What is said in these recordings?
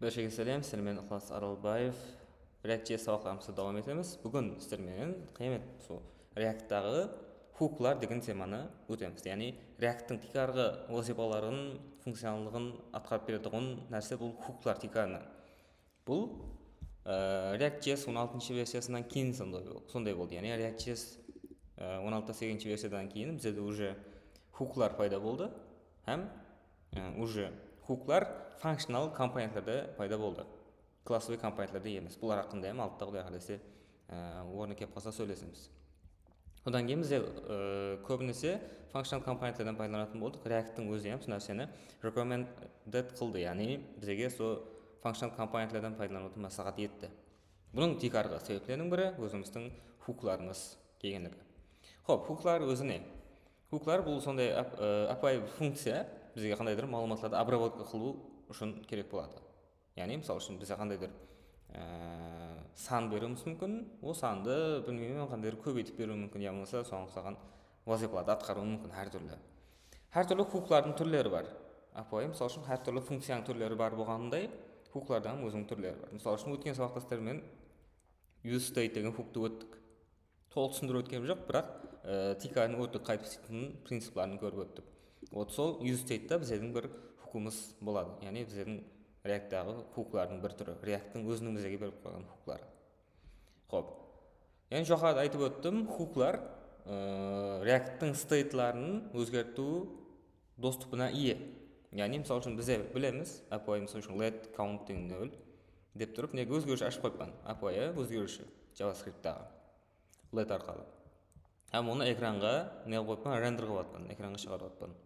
Бәршеге сәлем, сіздермен Ықылас Аралбаев. React.js сабақтарымызды давам етеміз. Бүгін сіздермен сол React-тағы хуклар деген теманы өтеміз. Яғни React-тың тикарғы вазифаларын, функционалдығын атқарып беретін нәрсе бұл хуклар тикарына. Бұл React.js 16 версиясынан кейін сондай болды. Яғни React.js 16 версиядан кейін бізде уже хуклар пайда болды. Һәм уже хуклар функционал компонентлерде пайда болды. Классовый компонентлерде емес. Бұлар хақында hem алтта құдай қаласа орны келіп қалса сөйлесеміз. Одан кейін бізде көбінесе функционал компонентлерден пайдаланатын болдық. React-тың өзі hem сол нәрсені recommended қылды, яғни бізге сол функционал компонентлерден пайдалануды мәслихат етті. Бұның тикарғы себептерінің бірі өзіміздің хукларымыз келгендігі. Хоп, хуклар өзі не? Хуклар бұл сондай API функция бізге қандайдыр мәліметтарды обработка қылу үшін керек болады. Яғни мысалы үшін бізге қандайдыр сан беруіміз мүмкін, ол санды білмеймін қандайдыр көбейтіп беруі мүмкін, я болмаса соған ұқсаған вазифаларды атқаруы мүмкін әртүрлі. Әртүрлі хуклардың түрлері бар. API мысалы үшін әртүрлі функцияның түрлері бар болғандай, хуклардан өзінің түрлері бар. Мысалы үшін өткен сабақта сіздермен useState деген хукты өттік. Толық түсіндіріп өткен жоқ, бірақ тикарның өтіп қайтып істейтін принципларын көріп өттік. Вот сол useState-та біздердің бір хукымыз болады. Яғни біздердің React-тағы хуклардың бір түрі. React-тың өзінің бізге беріп қойған хуклары. Хоп. Яғни жоғарыда айтып өттім, хуклар React-тың стейтларын өзгерту доступына ие. Яғни мысалы үшін бізде білеміз, API мысалы үшін let counting 0 деп тұрып, неге өзгеруші ашып қойған? API өзгеруші JavaScript-тағы let арқылы. Һәм оны экранға не қылып қойған, рендер қылып атқан, экранға шығарып атқан.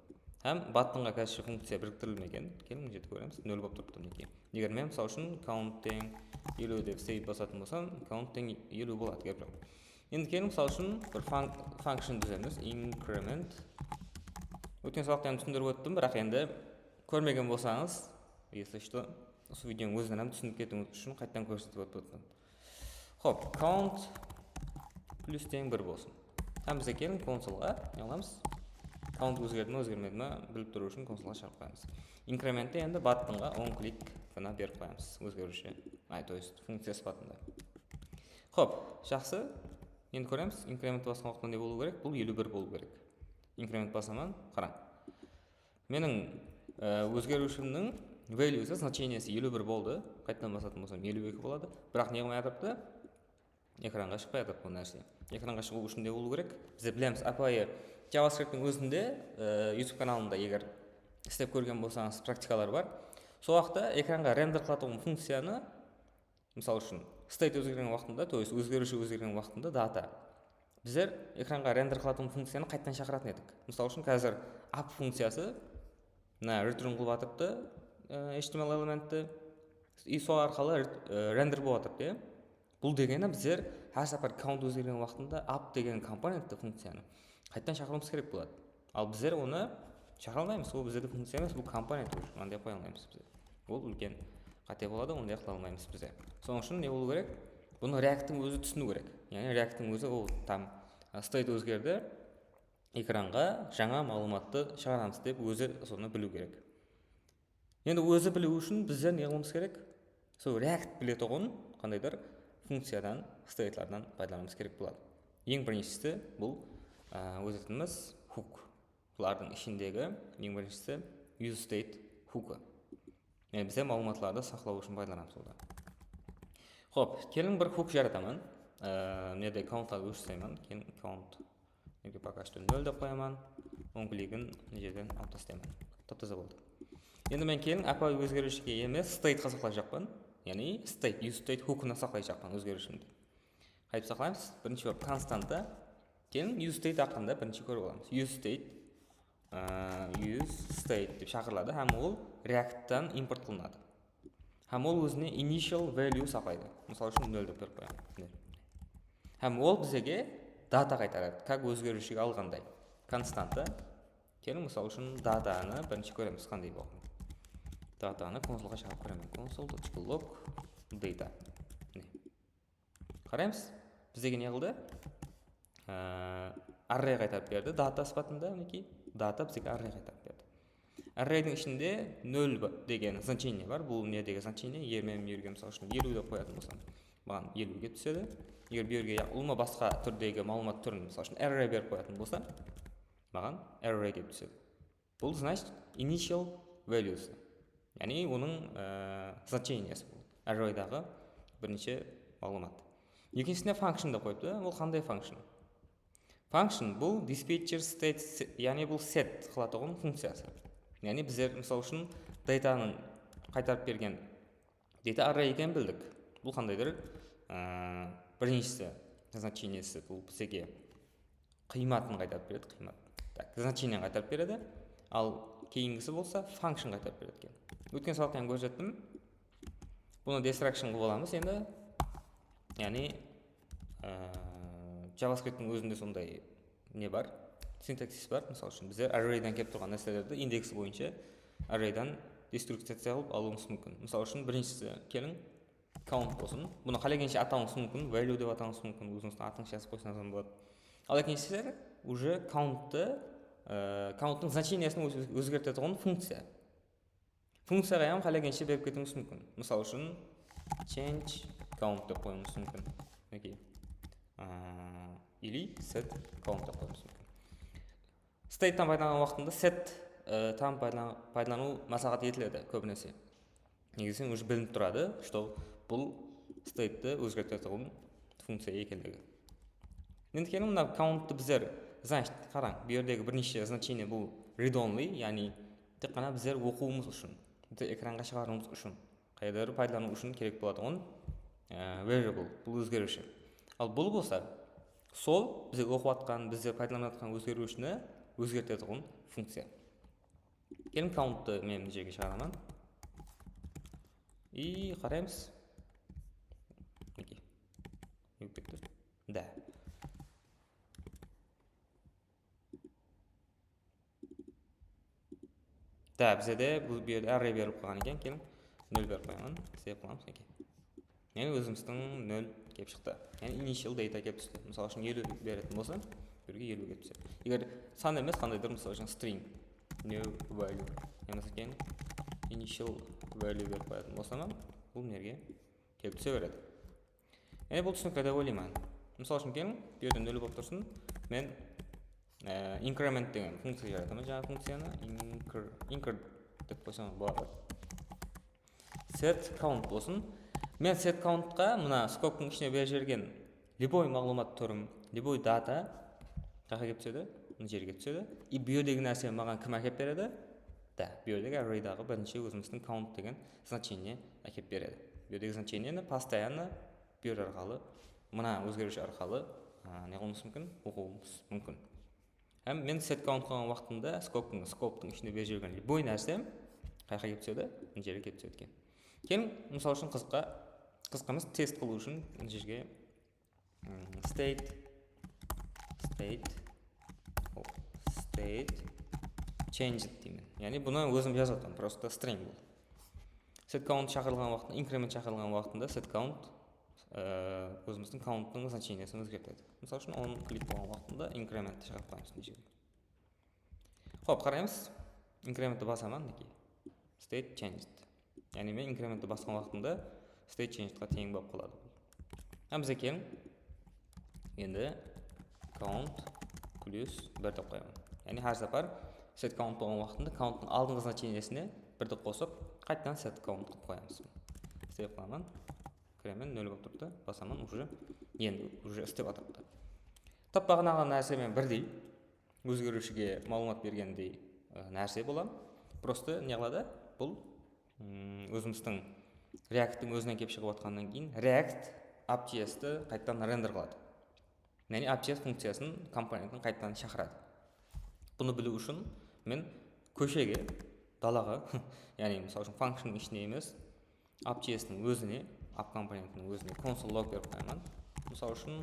Һәм баттынға қазір функция біріктірілмеген. Келін жетіп көреміз, 0 болып тұрыпты мінекей. Егер мен мысалы үшін counting 50 деп state басатын болсам, counting 50 болады деп жоқ. Енді келін мысалы үшін бір function түземіз, increment. Өткен сабақта түсіндіріп өттім, бірақ енді көрмеген болсаңыз, если что, осы видеоның өзінен түсініп кетуіңіз үшін қайттан көрсетіп өттім. Хоп, count плюс тең 1 болсын. Һәм бізге келін консолға аламыз. Count өзгерді ме, өзгермеді ме біліп тұру үшін консолға шығарып қоямыз. Инкрементте енді баттынға on клик ғана беріп қоямыз. Өзгеруші. То есть функциясы баттында. Хоп, жақсы. Енді көреміз. Инкремент басқан уақытта не болу керек? Бұл 51 болу керек. Инкремент басаман, қараң. Менің өзгерушімнің value'сы, значениесі 51 болды. Қайттан басатын болсам 52 болады. Бірақ не қылмай жатырды? Экранға шықпай жатыр бұл нәрсе. Экранға шығу үшін не болу керек? Біз білеміз, API JavaScript-тің өзінде YouTube каналында егер істеп көрген болсаңыз практикалар бар. Сол уақытта экранға рендер қылатын функцияны, мысалы үшін state өзгерген уақытында, то есть өзгеруші өзгерген уақытында data. Біздер экранға рендер қылатын функцияны қайттан шақыратын едік. Мысалы үшін қазір app функциясы return қылып жатырды HTML элементті, и сол арқылы рендер болып жатырды. Бұл дегені біздер әр сапар count өзгерген уақытында app деген компонентті функцияны қайттан шақыруымыз керек болады. Ал біздер оны шақыра алмаймыз. Ол біздерде функция емес, бұл компонент уже. Ондай қоя алмаймыз біздер. Ол үлкен қате болады, ондай қыла алмаймыз біздер. Соның үшін не болу керек? Бұны React-тың өзі түсіну керек. Яғни React-тың өзі ол там state өзгерді, экранға жаңа мәліметті шығарамыз деп өзі соны білу керек. Енді өзі білу үшін біздер не қылуымыз керек? Сол React білетұғын қандайдар функциядан, стейтлардан пайдалануымыз керек болады. Ең біріншісі бұл өзетіміз хук. Бұлардың ішіндегі ең біріншісі useState хукі. Бізде мәліметтарды сақлау үшін пайдаланамыз олда. Хоп, келін бір хук жаратамын. Неде count-ады өшсеймін. Кейін count неге пока что 0 деп қоямын. On клигін жерден алып тастаймын. Тап-таза болды. Енді мен келін API өзгерушіге емес state-қа сақлай жақпын. Яғни state, useState хукына сақлай жақпын өзгерушімді. Қайтып сақлаймыз. Бірінші көріп константа. Кейін useState ақында бірінші көріп аламыз. useState деп шақырылады, һәм ол React-тан импорт қылынады. Һәм ол өзіне initial value сақлайды. Мысалы үшін 0 деп беріп қоямын. Һәм ол бізге data қайтарады, как өзгерушіге алғандай. Константа. Кейін мысалы үшін data-ны бірінші көреміз қандай болған. Data-ны консолға шығарып көремін. Console.log data. Қараймыз, біздегі не қылды? Array қайтарып берді. Data сипатында, data бізге array қайтарып берді. array'дің ішінде 0 деген значение бар. Бұл недегі значение ермен берген, мысалы үшін 50 деп қоятын болсам, маған 50-ге түседі. Егер бұл жерге ұлма басқа түрдегі малумат түрін, мысалы үшін array беріп қоятын болса, маған array деп түседі. Бұл значит initial values, яғни оның значениесі бұл. Array'дағы бірнеше малумат. Екіншісіне function деп қойыпты. Ол қандай function? Function бұл dispatcher state, яғни бұл set қылатығын функциясы. Яғни біздер мысалы үшін датаның қайтарып берген дата array екен білдік. Бұл қандайдыр? Біріншісі значениесі бұл бізге қиматын қайтарып береді, қимат. Так, значение қайтарып береді, ал кейінгісі болса function қайтарып береді екен. Өткен сабақтан көрсеттім. Бұны destruction қылып аламыз енді. Яғни JavaScript-тің өзінде сондай не бар, синтаксис бар. Мысалы үшін біздер array-дан келіп тұрған нәрселерді индексі бойынша array-дан деструкция қылып алуымыз мүмкін. Мысалы үшін біріншісі келің count болсын. Бұны қалайгенше атауыңыз мүмкін, value деп атауыңыз мүмкін, өзіңіздің атыңыз жазып қойсаңыз болады. Ал екіншісі уже count-тың значениесін өзгертетін функция. Функцияға яғын қалайгенше беріп кетуіңіз мүмкін. Мысалы үшін change count деп қойыңыз мүмкін. Или set count деп қойыңыз мүмкін. State-тан пайдалану уақытында set-тан пайдалану масағат етіледі көбінесе. Негізінен уже білініп тұрады, что бұл state-ті өзгертетін функция екендігі. Енді келін мына count-ты біздер, значит, қараң, бұл жердегі бірнеше значение бұл read-only, яғни тек қана біздер оқуымыз үшін, экранға шығаруымыз үшін, қайдар пайдалану үшін керек болатығын variable, бұл өзгеруші. Ал бұл болса, сол бізде оқып атқан, бізде пайдаланып атқан өзгерушіні өзгертетін функция. Келін count-ты мен жерге шығарамын. И қараймыз. Неге? Неге кетті? Да. Да, бізде де бұл берді array беріп қойған екен. Келін 0 беріп қойған. Сеп қыламыз. Неге? Яғни өзіміздің 0 кеп шықты. Яғни initial data кеп түсті. Мысалы үшін 50 беретін болса, бірге 50 кеп түседі. Егер сан емес, қандайдыр, мысалы үшін string new value. Яғни initial value беріп қоятын болсам, бұл нерге кеп түсе береді. Яғни бұл түсінікті деп ойлаймын. Мысалы үшін келін, бұл жерде 0 болып тұрсын, мен increment деген функция жаратамын. Жаңа функцияны incr деп қойсам болады. Set count болсын. Мен set count-қа мына скоптың ішіне беріп жіберген любой мағлұмат түрім, любой дата қаққа кеп түседі, мына жерге кеп түседі. И бұл жердегі нәрсе маған кім әкеп береді? Да, бұл жердегі array-дағы бірінші өзіміздің count деген значение әкеп береді. Бұл жердегі значениені постоянно бұл арқалы, мына өзгеруші арқалы не қылуымыз мүмкін? Оқуымыз мүмкін. Мен set count қылған уақытында скоптың ішіне беріп жіберген любой нәрсе қаққа кеп түседі, мына жерге кеп түседі екен. Кейін, мысалы үшін қысқамыз тест қылу үшін жерге state change деймін. Яғни бұны өзім жазатым, просто string бұл. Set count шақырылған уақытында, increment шақырылған уақытында set count өзіміздің count-ның значениесін өзгертеді. Мысалы үшін оны клик болған уақытында increment шақырып қоймыз жерге. Хоп, қараймыз. Increment-ті басамын, state changed. Яғни мен increment-ті басқан уақытында state changed-қа тең болып қалады. Бізде келін, енді count плюс 1 деп қоямын. Яғни әр сапар set count болған уақытында count-ның алдыңғы значениесіне 1-ді қосып, қайтадан set count қылып қоямыз. Істеп қыламын, кіремін 0 болып тұрды, басамын, енді істеп атыпты. Таппағынаған нәрсемен бірдей, өзгерушіге малумат бергендей нәрсе боламын. Просто не қылады? Бұл өзіміздің React-тің өзінен кеп шығып атқаннан кейін React App.js-ті қайттан рендер қылады. Яғни App.js функциясын компонентін қайттан шақырады. Бұны білу үшін мен көшеге, далаға, яғни мысалы үшін function ішіне емес, App.js-тің өзіне, app компонентінің өзіне console log беріп қойман. Мысалы үшін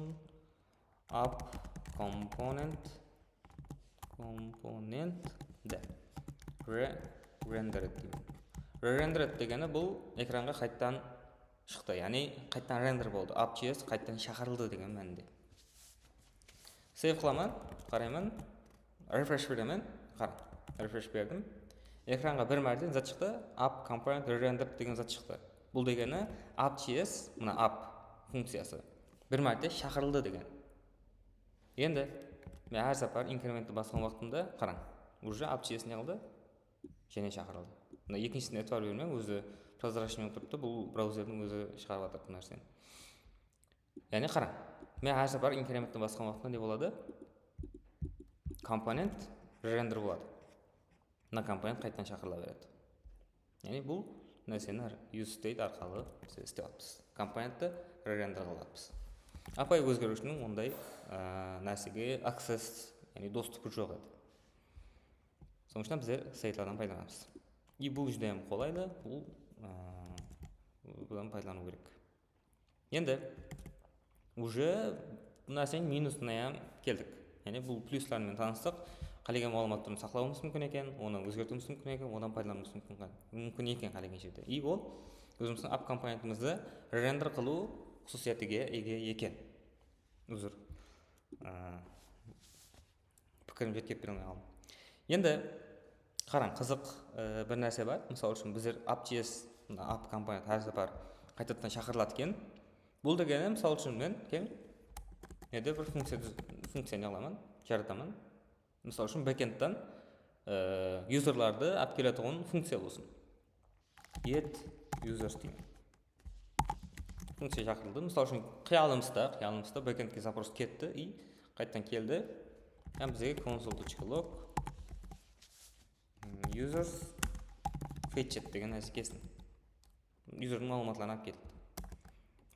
app component rendered деймін. Rendered дегені бұл экранға қайттан шықты, яғни қайттан рендер болды. App.js қайттан шақырылды деген мәнінде. Save қыламын, қараймын, refresh беремін, refresh бердім. экранға бір мәрте зат шықты, app component rendered деген зат шықты. Бұл дегені app.js, мына app функциясы бір мәрте шақырылды деген. Енді мен әр сапар инкрементті басқан уақытында қараң, уже app.js не қылды? Және шақырылды. Мына екіншісіне эътибар бермең, өзі прозрачный тұрыпты, бұл браузердің өзі шығарып жатыр бұл нәрсені. Яғни қараң, мен әр сапар инкрементті басқан уақытында не болады? Компонент рендер болады. Мына компонент қайтадан шақырыла береді. Яғни бұл нәрсені useState арқылы біз істеп жатырмыз. Компонентті рендер қыламыз. Апай өзгерушінің ондай нәрсеге access, яғни доступы жоқ еді. Сондықтан біздер сайтлардан пайдаланамыз. И бұл жүдем қолайлы, бұдан пайдалану керек. Енді уже бұл нәрсенің минусына келдік. Яғни бұл плюслармен таныстық, қалеген малуматтарын сақлауымыз мүмкін екен, оны өзгертуіміз мүмкін екен, одан пайдалануымыз мүмкін екен қалеген жерде. И ол өзіміздің app компонентімізді рендер қылу құсусиятіге еге екен. Өзір пікірім жеткеп бермей қалдым. Енді қараң, қызық бір нәрсе бар. Мысалы үшін біздер app.js app компонент әр сапар қайтадан шақырылады екен. Бұл дегені мысалы үшін мен неде бір функция не қыламын, жаратамын. Мысалы үшін бэкэндтан юзерларды алып келетін функция болсын. Get users деймін. Функция шақырылды. Мысалы үшін қиялымызда бэкэндке запрос кетті и қайтадан келді. Бізге console.log users fetched деген нәрсе келсін. Юзердің малуматтарын алып келді.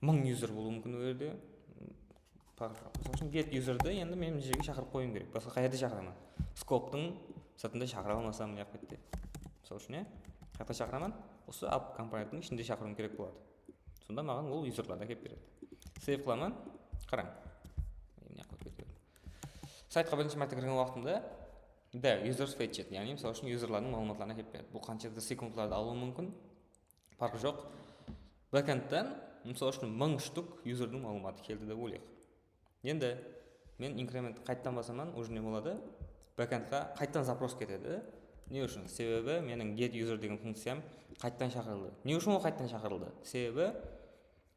1000 юзер болуы мүмкін өрде. Мысалы үшін get userді енді мен жерге шақырып қойым керек. Басқа қайда шақырамын? Скоптың сатында шақыра алмасам не қайтты. Мысалы үшін қайда шақырамын? Осы app компоненттің ішінде шақыруым керек болады. Сонда маған ол юзерларды әкеліп береді. Сейв қыламын. Қараң. Сайтқа бірінші мәрте кірген уақытында users fetched, яғни мысалы үшін юзерлардың малуматтарын әкеліп береді. Бұл қанша секундаларды алуы мүмкін? Фарқы жоқ. Бэкэндтен мысалы үшін 1000 штук юзердің малуматы келді деп ойлайық. Енді мен инкремент қайттан басаман, уже не болады? Бэкэндқа қайттан запрос кетеді. Не үшін? Себебі менің get user деген функциям қайттан шақырылды. Не үшін ол қайттан шақырылды? Себебі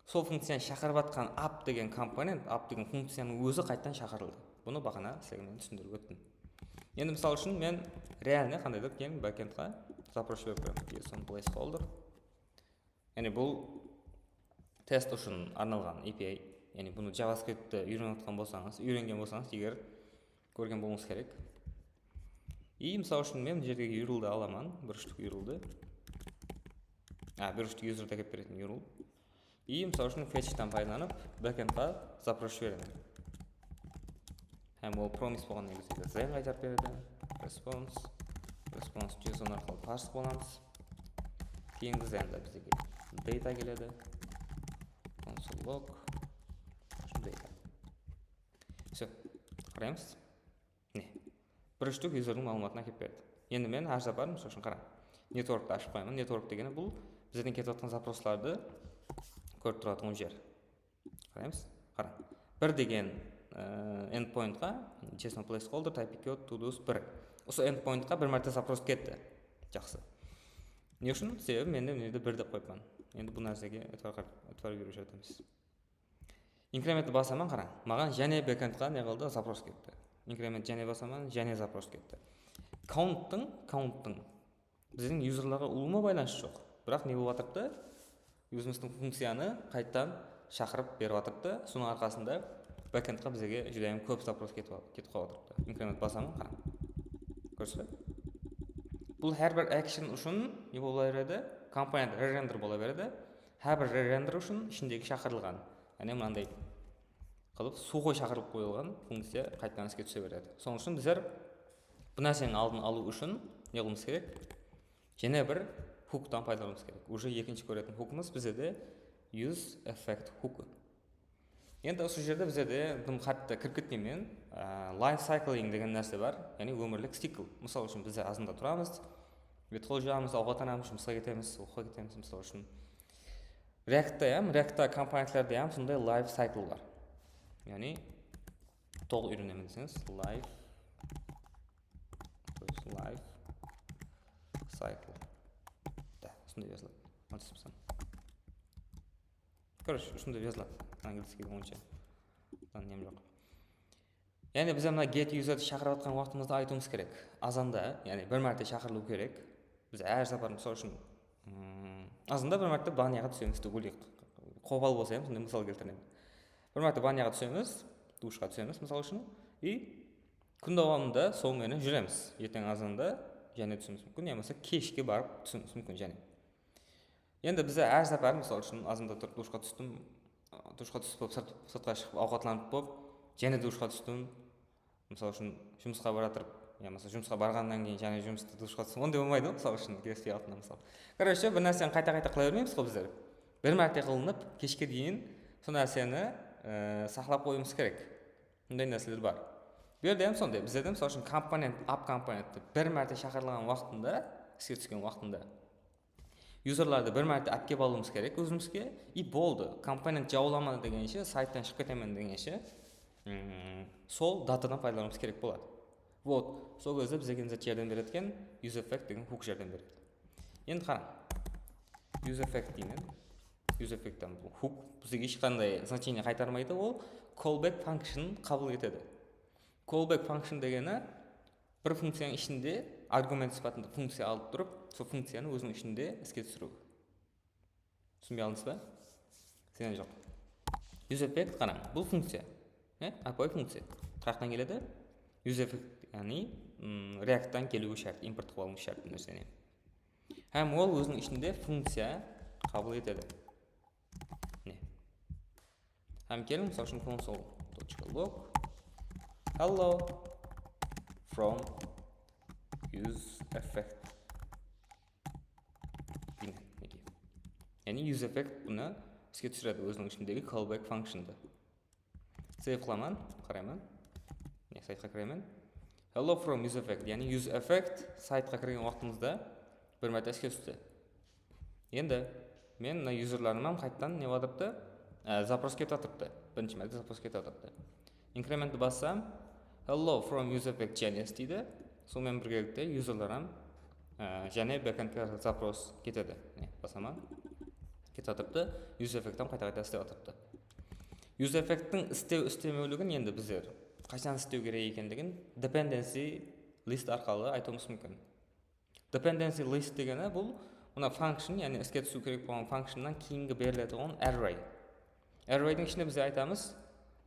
сол функцияны шақырып жатқан app деген компонент, app деген функцияның өзі қайттан шақырылды. Бұны бағана сізге түсіндіріп өттім. Енді мысалы үшін мен реально қандайда кейін бэкэндқа запрос жіберіп беремін. JSON placeholder. Яғни бұл тест үшін арналған API. Яғни бұны JavaScript-ті үйренген болсаңыз, егер көрген болуыңыз керек. И мысалы үшін мен жердегі URL-ді аламын, бір штук URL-ді. Бір штук юзерді әкеліп беретін URL. И мысалы үшін fetch-тан пайдаланып, backend-қа запрос жіберемін. Ол promise болған негізінде Zen қайтарып береді. Response JSON арқылы парс боламыз. Кейінгі Zen-да бізге data келеді. Console log. Data. Все, қараймыз. Бір штук юзердің малуматын әкеліп берді. Енді мен әр сапар, мысалы үшін қараң, нетворкты ашып қоямын. Нетворк дегені бұл бізден кетіп жатқан запросларды көріп тұратын жер. Қараймыз? Қараң. Бір деген endpoint-қа JSON placeholder type todos 1. Осы endpoint-қа бір мәрте запрос кетті. Жақсы. Не үшін? Себебі мен де бір деп қойыппын. Енді бұл нәрсеге эътибар беріп жатырмыз. Инкрементті басаман қараң. Маған және бэкэндқа не қылды? Запрос кетті. Инкремент және басаман, және запрос кетті. Counttың біздің юзерларға ұлыма байланысы жоқ. Бірақ не болып жатырды? Өзіміздің функцияны қайттан шақырып беріп жатырды. Соның арқасында бэкэндқа бізге жүдайым көп запрос кетіп қалып. Инкремент басамын қараң. Көрсі? Бұл әрбір action үшін не бола береді? Компонент re-render бола береді. Әрбір re-render үшін ішіндегі шақырылған. Яғни мынандай қылып сухой шақырылып қойылған функция қайтадан іске түсе береді. Соның үшін біздер бұл нәрсенің алдын алу үшін не қылуымыз керек? Және бір хуктан пайдалануымыз керек. Уже екінші көретін хукымыз бізде use effect хукі. Енді осы жерде бізде дым қатты кіріп кеткенмен life cycling деген нәрсе бар, яғни өмірлік цикл. Мысалы үшін бізде азында тұрамыз, бетқол жуамыз, ауғатанамыз, жұмысқа кетеміз, оқуға кетеміз. Мысалы үшін React-та компонентлерде сондай life cycle бар. Яғни толық үйренемін десеңіз life cycle. Да, осындай жазылады. Алтыспасам. Короче, осындай жазылады. Английский бойынша. Нем жоқ. Яғни біз мына get user'ды шақырып жатқан уақытымызда айтуымыз керек. Азанда, яғни бір мәрте шақырылу керек. Біз әр сапар мысалы үшін азанда бір мәрте баняға түсеміз, қопал болса ham сондай мысал келтіремін. Бір мәрте баняға түсеміз, душқа түсеміз мысал үшін, и күн давамында сонымен жүреміз. Ертең азанда және түсіміз мүмкін, немесе кешке барып түсіміз мүмкін және. Енді біз әр сапар мысалы үшін азанда тұрып душқа түстім, душқа түсіп сыртқа шығып ауқатланып болып, және душқа түстім. Мысалы үшін жұмысқа бара тұрып, немесе жұмысқа барғаннан кейін және жұмыста душқа түстім. Ондай болмайды ғой, мысалы үшін кереспей алтына мысалы. Короче, бір нәрсені қайта-қайта қыла бермейміз ғой біздер. Бір мәрте қылынып, кешке дейін сол нәрсені сақлап қоюымыз керек. Ондай нәрселер бар. Бұл жерде сондай, біздерде мысалы үшін компонент, ап компонентті бір мәрте шақырылған уақытында, іске түскен уақытында юзерларды бір мәрте әпкеп алуымыз керек өзімізге, и болды. Компонент жауламады дегенше, сайттан шығып кетемін дегенше, сол датадан пайдалануымыз керек болады. Вот, сол кезде бізге жәрдем береді екен, useEffect деген хук жәрдем береді. Енді қараң, useEffect деймін. useEffect-тен бұл хук бізге ешқандай значение қайтармайды, ол callback function қабыл етеді. Callback function дегені бір функцияның ішінде аргумент сипатында функция алып тұрып, сол функцияны өзінің ішінде іске түсіру. Түсінбей алдыңыз ба? Сен жоқ. useEffect қараң, бұл функция. Апай функция. Қаяқтан келеді? useEffect, яғни React-тан келуі шарт, импорт қылуы шарт нәрсені. Һәм ол өзінің ішінде функция қабыл етеді. Һәм келің, мысалы үшін console.log hello from useEffect. Яғни useEffect бұны іске түсіреді өзінің ішіндегі callback function'ды. Сейв қыламын, қараймын. Сайтқа кіремін. Hello from useEffect, яғни useEffect сайтқа кірген уақытымызда бір мәрте іске түсті. Енді мен мына юзерларымнан қайттан не отырыпты? Запрос кетіп отырыпты. Бірінші мәрте запрос кетіп отырыпты. Инкрементті бассам, hello from useEffect және істейді. Сонымен біргелікте юзерларым және бэкэндке запрос кетеді. Басама кетіп отырыпты. useEffect-тан қайта-қайта істеп отырыпты. useEffect-тің істемеулігін енді біздер қашан істеу керек екендігін dependency list арқылы айтуымыз мүмкін. Dependency list дегені бұл мына function, яғни іске түсу керек болған functionнан кейінгі беріледі оған array. Array-дің ішінде біз айтамыз,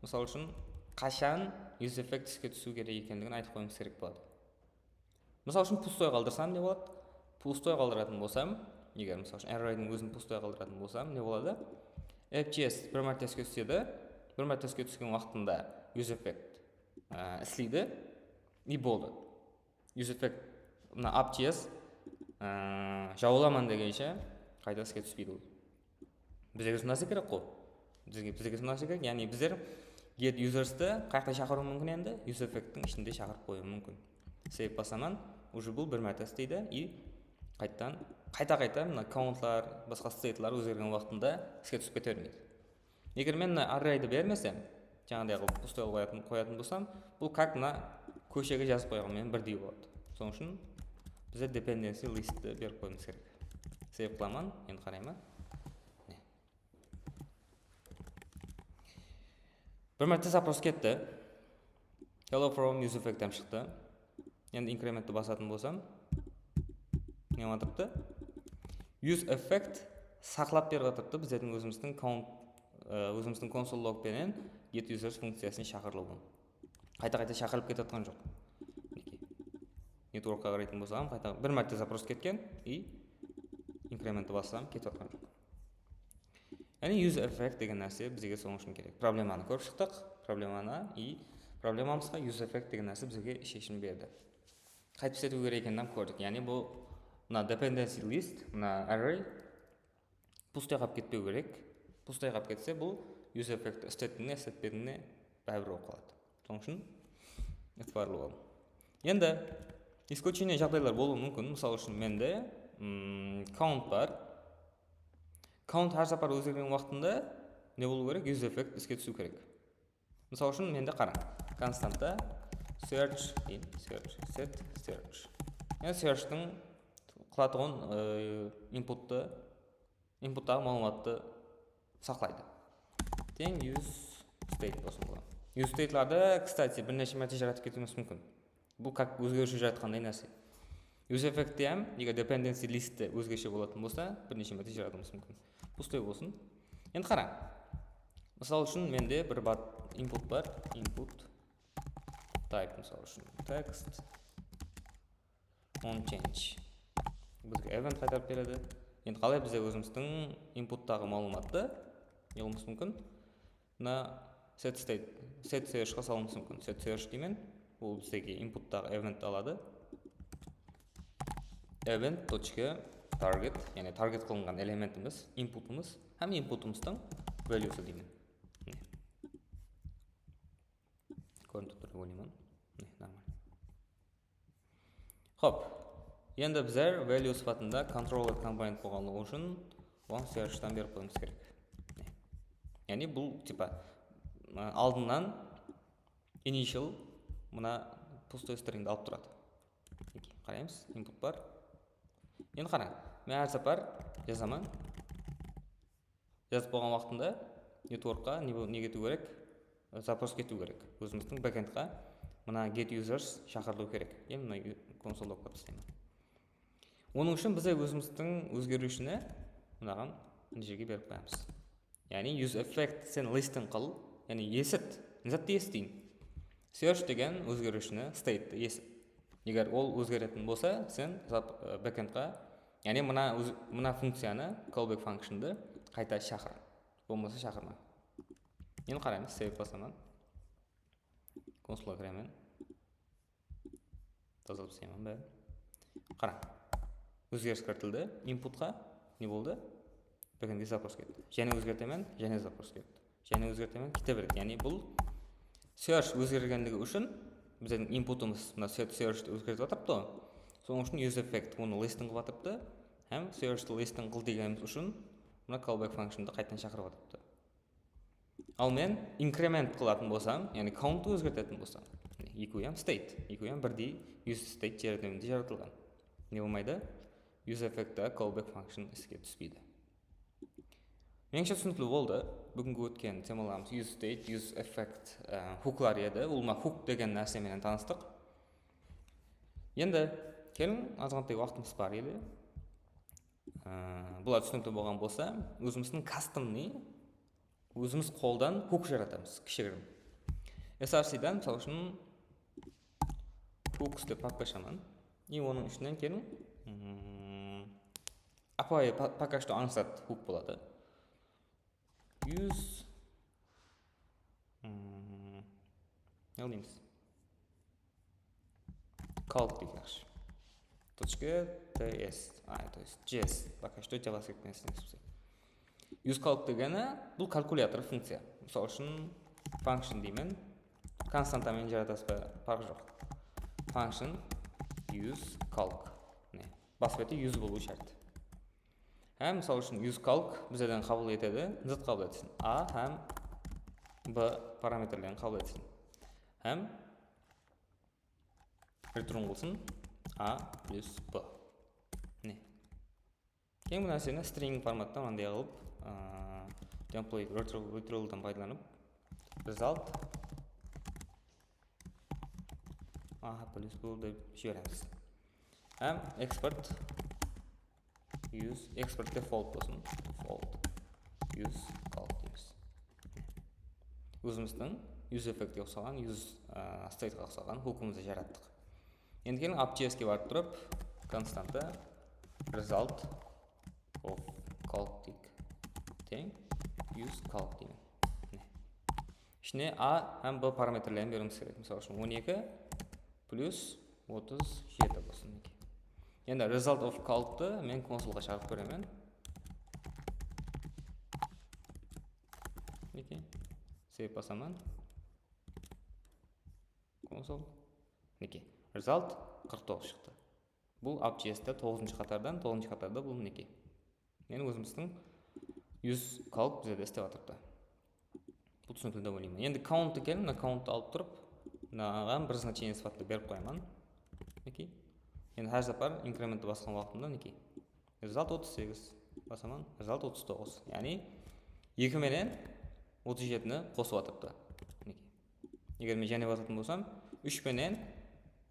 мысалы үшін қашан useEffect іске түсу керек екендігін айтып қойымыз керек болады. Мысалы үшін пустой қалдырсам не болады? Пустой қалдыратын болсам, егер мысалы үшін array-дің өзін пустой қалдыратын болсам не болады? App.js бір мәрте іске түседі, бір мәрте іске түскен уақытында useEffect істейді, и болды. useEffect мына app.js жауламан дегенше қайта іске түспейді ол. Бізге сондай керек қой. Бізге сондай керек, яғни біздер get users'ты қайта шақыру мүмкін енді, useEffect-тің ішінде шақырып қою мүмкін. Сейв басаман, уже бұл бір мәрте істейді, и қайта-қайта мына count'лар, басқа state'лар өзгерген уақытында іске түсіп кете бермейді. Егер мен array-ды бермесем, жаңағыдай пустой қоятын болсам, бұл как мына көшеге жазып қойғанмен бірдей болады. Соның үшін бізде dependency list-ті беріп қойымыз керек. Сейв қыламын, енді қараймын. Бір мәрте запрос кетті. Hello from useEffect-тен шықты. Енді инкрементті басатын болсам, не отырыпты? useEffect сақлап беріп отырыпты біздердің өзіміздің console log пенен get users функциясын шақырылуын. Қайта-қайта шақырылып кетіп жатқан жоқ. Networkқа қарайтын болсам, бір мәрте запрос кеткен, и инкрементті бассам кетіп жатқан жоқ. Яғни useEffect деген нәрсе бізге соның үшін керек. Проблеманы көріп шықтық, проблемамызға useEffect деген нәрсе бізге шешім берді. Қайтып істету керек екенін көрдік. Яғни бұл мына dependency list, мына array пустой қалып кетпеу керек. Пустой қалып кетсе, бұл useEffect істетпедігіне бәрібір болып қалады. Соның үшін барлы бол. Енді исключение жағдайлар болуы мүмкін. Мысалы үшін менде count бар. Count әр сапар өзгерген уақытында не болу керек? useEffect іске түсу керек. Мысалы үшін менде қараң. Константта search. Search-тың қылатығын инпуттағы малуматты сақлайды. Тең use state болсын бұл. Use state-ларды, кстати, бірнеше мәрте жаратып кетуіміз мүмкін. Бұл как өзгеруші жаратқандай нәрсе. Use effect-те егер dependency list-те өзгеше болатын болса, бірнеше мәрте жаратуымыз мүмкін. Бұл стой болсын. Енді қара. Мысал үшін менде бір input бар, input type мысал үшін text on change. Бізге event қайтарып береді. Енді қалай бізде өзіміздің input-тағы малуматты еғымыз мүмкін? Мына set search-қа салуымыз мүмкін. Set search деймен, ол біздегі input-тағы event алады. Event.target, яғни target қылынған элементіміз, input-ымыз, һәм input-ымыздың value-сы деймін. Көрініп тұр ойлаймын. Нормально. Хоп. Енді біздер value сипатында controller компонент болғанлығы үшін оған search-тан беріп қоймыз керек. Яғни бұл типа алдынан initial мына пустой string алып тұрады. Қараймыз, input бар. Енді қара, мен әр сапар жазамын. Жазып болған уақытында network-қа не кету керек? Запрос кету керек. Өзіміздің backend-қа мына get users шақырылу керек. Енді мына консольда оқып істеймін. Оның үшін біз өзіміздің өзгерушіні мынаған мына жерге беріп қоямыз. Яғни use effect сен list-ін қыл, яғни есіт, затты есітейін. Search деген өзгерушіні state-ті есіт. Егер ол өзгеретін болса, сен backend-қа, яғни мына функцияны callback function-ды қайта шақыр. Болмаса шақырма. Енді қараймыз, save басамын. Консольға кіремін. Тазалап істеймін бәрін. Қара. Өзгеріс кіртілді. Input-қа не болды? Backend-ге запрос кетті. Және өзгертемін, және запрос кетті. Және өзгертемін, кете береді. Яғни бұл search өзгергендігі үшін біздің input-ымыз мына set search-ті өзгертіп атырыпты. Соның үшін use effect оны list-ін қылып атырыпты. Һәм search-ті list-ін қыл дегеніміз үшін мына callback function-ды қайтадан шақырып атырыпты. Ал мен increment қылатын болсам, яғни count-ты өзгертетін болсам, equal state, equal бірдей use state жертемінде жаратылған. Не болмайды? Use effect-та callback function іске түспейді. Меніңше түсінікті болды. Бүгінгі өткен темаларымыз use state, use effect хуклар еді. Ол хук деген нәрсемен таныстық. Енді келін азғантай уақытымыз бар еді. Бұлар түсінікті болған болса, өзіміздің custom-ны өзіміз қолдан хук жаратамыз, кішігірім. src-дан мысалы үшін hooks деп папка ашамын. И оның ішінен келін apply пока что answered hook болады. Use не дейміз? Calc дейміз. .ts, то есть JS, пока что JavaScript нәрсесі. Use calc дегені бұл калькулятор функция. Мысалы үшін function деймін. Константамен жаратасы парғы жоқ. Function use calc. Бас беті use болу шарт. Һәм мысалы үшін use calc біздерден қабыл етеді, z қабыл етсін. A һәм b параметрлерін қабыл етсін. Һәм return болсын a плюс b. Кейін бұл нәрсені string форматта мынандай қылып, template return-дан пайдаланып, result a плюс b деп жібереміз. Һәм export default болсын. Default use calc дейміз. Өзіміздің use effect-ке ұқсаған, use state-ға ұқсаған хукымызды жараттық. Енді келін app.js-ке барып тұрып, константа result of calc тең use calc деймін. Ішіне a һәм b параметрлерін беруіміз керек. Мысалы үшін 12 плюс 37 болсын. Енді result of calc-ты мен консольға шағып көремін. Save басамын. Консол. Result 49 шықты. Бұл app.js-те 9-шы қатардан, 9-шы қатарда бұл неке. Мен өзіміздің use calc бізде істеп атырды. Бұл түсінікті деп ойлаймын. Енді count-ты келін, count-ты алып тұрып, мынаған бір значение сипатты беріп қойман. енді хаждап бар инкрементті басқан уақытында мінекей result 38 басаман result 39, яғни 2 менен 37-ні қосып атырыпты. Егер мен және басатын болсам 3 менен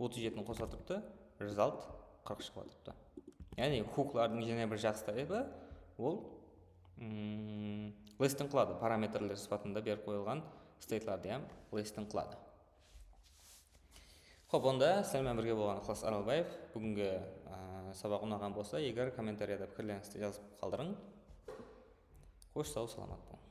37-ні қосып атырыпты, result 40 шығып атырыпты. Яғни хуклардың және бір жақсы тарихы ол лестін қылады, параметрлер сипатында беріп қойылған стейтларды лестін қылады. Хоп, онда сіздермен бірге болған Ықылас Аралбаев. Бүгінгі сабақ ұнаған болса, егер комментарияда пікірлеріңізді жазып қалдырың. Қош сау, саламат бол.